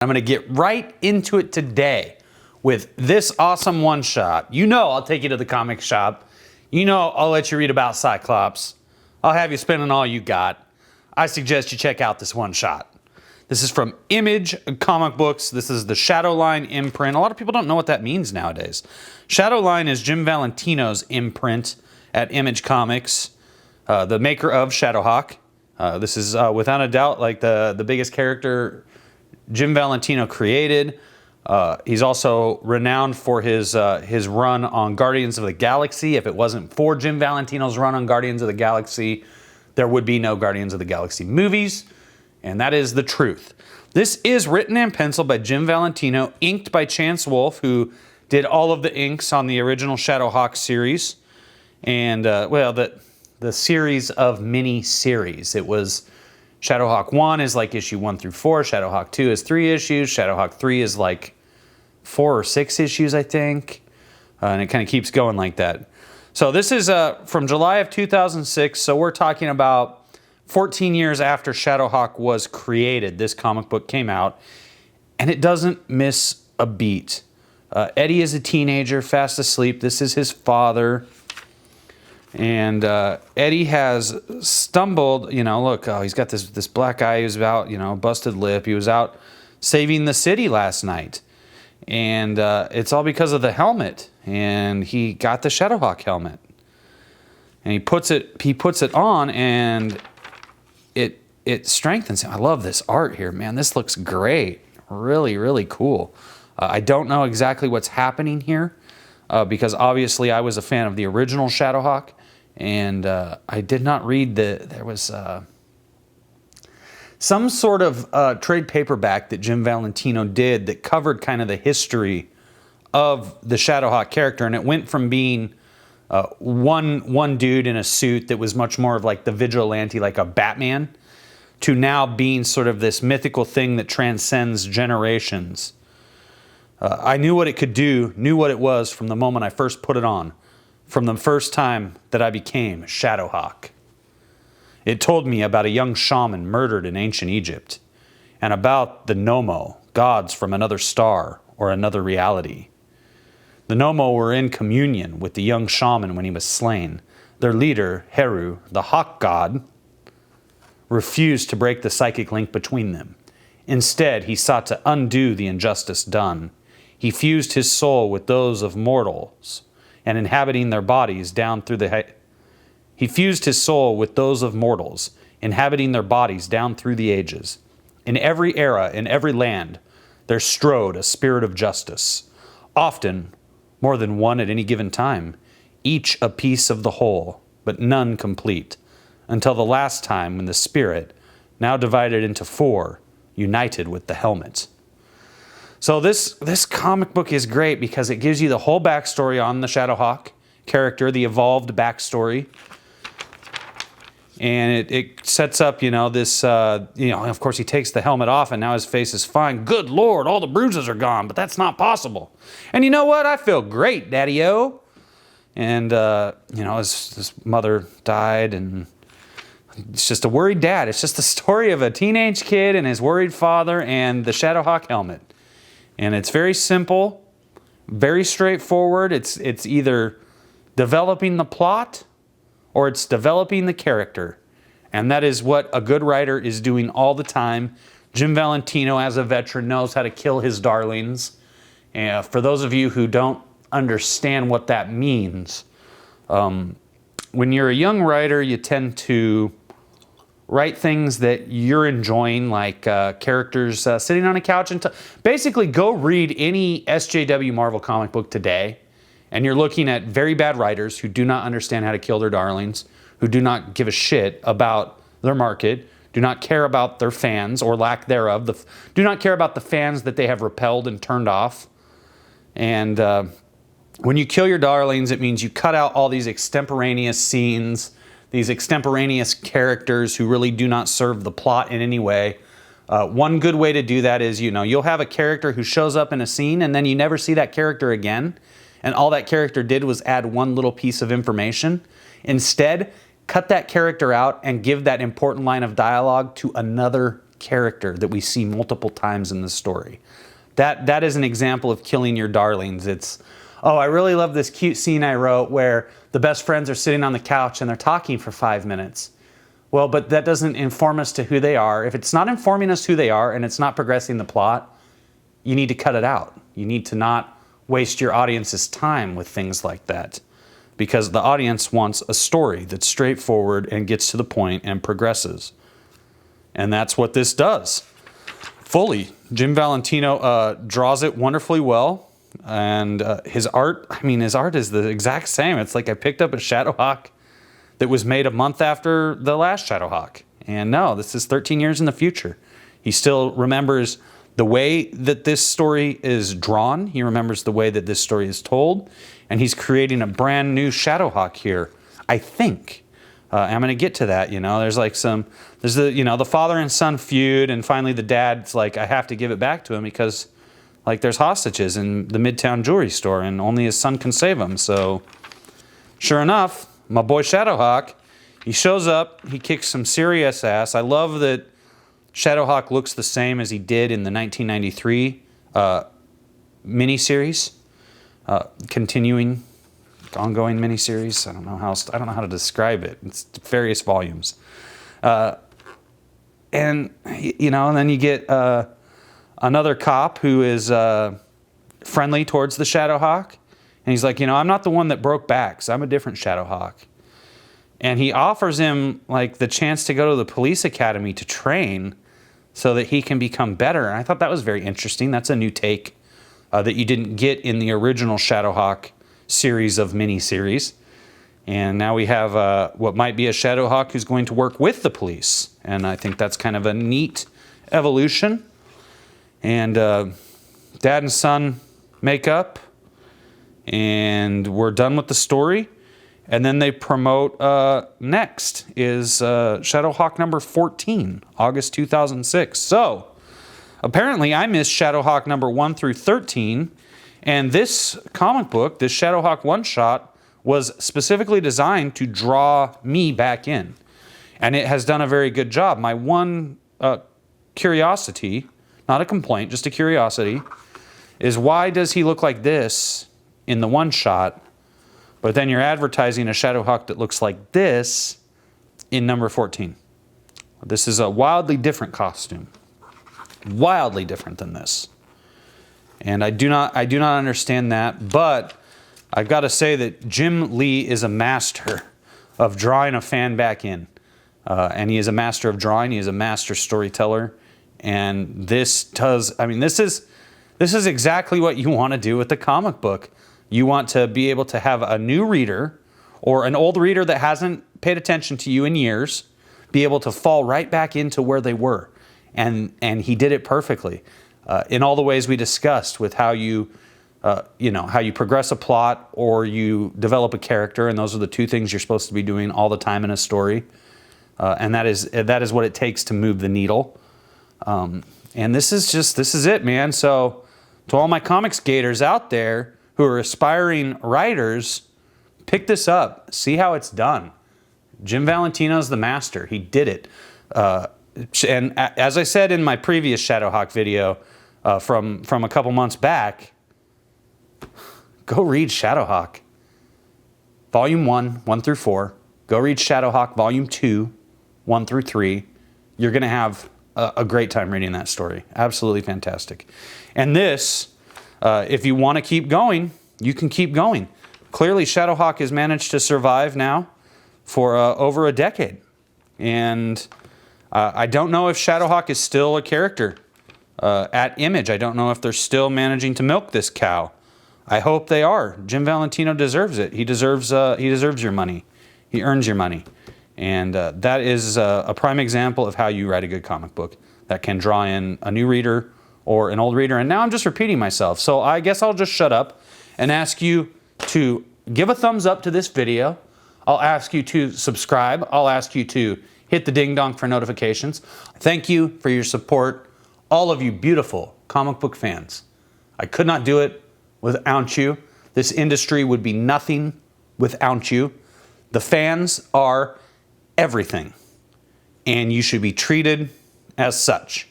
I'm going to get right into it today with this awesome one-shot. You know I'll take you to the comic shop. You know I'll let you read about Cyclops. I'll have you spending all you got. I suggest you check out this one-shot. This is from Image Comic Books. This is the Shadowline imprint. A lot of people don't know what that means nowadays. Shadowline is Jim Valentino's imprint at Image Comics, the maker of Shadowhawk. This is without a doubt like the biggest character Jim Valentino created. He's also renowned for his run on Guardians of the Galaxy. If it wasn't for Jim Valentino's run on Guardians of the Galaxy, there would be no Guardians of the Galaxy movies, and that is the truth. This is written and penciled by Jim Valentino, inked by Chance Wolfe, who did all of the inks on the original Shadowhawk series, and the series of mini-series. It was Shadowhawk 1 is like issue 1 through 4. Shadowhawk 2 is 3 issues. Shadowhawk 3 is like 4 or 6 issues, I think. And it kind of keeps going like that. So this is from July of 2006. So we're talking about 14 years after Shadowhawk was created. This comic book came out. And it doesn't miss a beat. Eddie is a teenager, fast asleep. This is his father. And Eddie has stumbled, look, he's got this black eye. He was out, busted lip. He was out saving the city last night. And it's all because of the helmet. And he got the Shadowhawk helmet. And he puts it on, and it strengthens him. I love this art here, man. This looks great. Really, really cool. I don't know exactly what's happening here because obviously I was a fan of the original Shadowhawk. And I did not read there was some sort of trade paperback that Jim Valentino did that covered kind of the history of the Shadowhawk character. And it went from being one dude in a suit that was much more of like the vigilante, like a Batman, to now being sort of this mythical thing that transcends generations. I knew what it could do, knew what it was from the moment I first put it on. From the first time that I became Shadowhawk. It told me about a young shaman murdered in ancient Egypt, and about the Nomo, gods from another star or another reality. The Nomo were in communion with the young shaman when he was slain. Their leader, Heru, the hawk god, refused to break the psychic link between them. Instead, he sought to undo the injustice done. He fused his soul with those of mortals, and inhabiting their bodies down through He fused his soul with those of mortals, inhabiting their bodies down through the ages. In every era, in every land, there strode a spirit of justice, often more than one at any given time, each a piece of the whole, but none complete, until the last time when the spirit, now divided into four, united with the helmet. So this comic book is great because it gives you the whole backstory on the Shadowhawk character, the evolved backstory. And it sets up, this, of course he takes the helmet off and now his face is fine. Good Lord, all the bruises are gone, but that's not possible. And you know what? I feel great, Daddy-O. And, his mother died, and it's just a worried dad. It's just the story of a teenage kid and his worried father and the Shadowhawk helmet. And it's very simple, very straightforward. It's either developing the plot or it's developing the character. And that is what a good writer is doing all the time. Jim Valentino, as a veteran, knows how to kill his darlings. And for those of you who don't understand what that means, when you're a young writer, you tend to write things that you're enjoying, like characters sitting on a couch. And basically, go read any SJW Marvel comic book today, and you're looking at very bad writers who do not understand how to kill their darlings, who do not give a shit about their market, do not care about their fans or lack thereof, do not care about the fans that they have repelled and turned off. And when you kill your darlings, it means you cut out all these extemporaneous scenes, these extemporaneous characters who really do not serve the plot in any way. One good way to do that is, you'll have a character who shows up in a scene and then you never see that character again. And all that character did was add one little piece of information. Instead, cut that character out and give that important line of dialogue to another character that we see multiple times in the story. That is an example of killing your darlings. It's, oh, I really love this cute scene I wrote where the best friends are sitting on the couch and they're talking for 5 minutes. Well, but that doesn't inform us to who they are. If it's not informing us who they are and it's not progressing the plot, you need to cut it out. You need to not waste your audience's time with things like that, because the audience wants a story that's straightforward and gets to the point and progresses. And that's what this does. Fully. Jim Valentino draws it wonderfully well. And his art, I mean, his art is the exact same. It's like I picked up a Shadowhawk that was made a month after the last Shadowhawk. And no, this is 13 years in the future. He still remembers the way that this story is drawn. He remembers the way that this story is told. And he's creating a brand new Shadowhawk here, I think. I'm going to get to that, you know. There's the, you know, the father and son feud, and finally the dad's like, I have to give it back to him because, like, there's hostages in the Midtown jewelry store and only his son can save him. So, sure enough, my boy Shadowhawk, he shows up, he kicks some serious ass. I love that Shadowhawk looks the same as he did in the 1993 miniseries, ongoing miniseries. I don't know how to describe it. It's various volumes, and you know, and then you get another cop who is friendly towards the Shadowhawk, and he's like, you know, I'm not the one that broke backs. I'm a different Shadowhawk. And he offers him like the chance to go to the police academy to train so that he can become better. And I thought that was very interesting. That's a new take that you didn't get in the original Shadowhawk series of miniseries. And now we have what might be a Shadowhawk who's going to work with the police. And I think that's kind of a neat evolution. And dad and son make up, and we're done with the story. And then they promote next is Shadowhawk number 14, August 2006. So apparently I missed Shadowhawk number 1 through 13. And this comic book, this Shadowhawk One-Shot, was specifically designed to draw me back in. And it has done a very good job. My one curiosity, not a complaint, just a curiosity, is why does he look like this in the One-Shot, but then you're advertising a Shadowhawk that looks like this in number 14? This is a wildly different costume. Wildly different than this. And I do not understand that, but I've got to say that Jim Lee is a master of drawing a fan back in. And he is a master of drawing, he is a master storyteller. And this does, I mean, this is exactly what you want to do with the comic book. You want to be able to have a new reader or an old reader that hasn't paid attention to you in years be able to fall right back into where they were. And he did it perfectly in all the ways we discussed with how you how you progress a plot or you develop a character. And those are the two things you're supposed to be doing all the time in a story. And that is what it takes to move the needle. And this is it, man. So to all my comics gators out there who are aspiring writers, pick this up. See how it's done. Jim Valentino's the master. He did it. And as I said in my previous Shadowhawk video from a couple months back, go read Shadowhawk. Volume 1 through 4. Go read Shadowhawk Volume 2, 1 through 3. You're going to have a great time reading that story. Absolutely fantastic. And this, if you want to keep going, you can keep going. Clearly, Shadowhawk has managed to survive now for over a decade. And I don't know if Shadowhawk is still a character at Image. I don't know if they're still managing to milk this cow. I hope they are. Jim Valentino deserves it. He deserves your money. He earns your money. And that is a prime example of how you write a good comic book that can draw in a new reader or an old reader. And now I'm just repeating myself. So I guess I'll just shut up and ask you to give a thumbs up to this video. I'll ask you to subscribe. I'll ask you to hit the ding dong for notifications. Thank you for your support, all of you beautiful comic book fans. I could not do it without you. This industry would be nothing without you. The fans are everything, and you should be treated as such.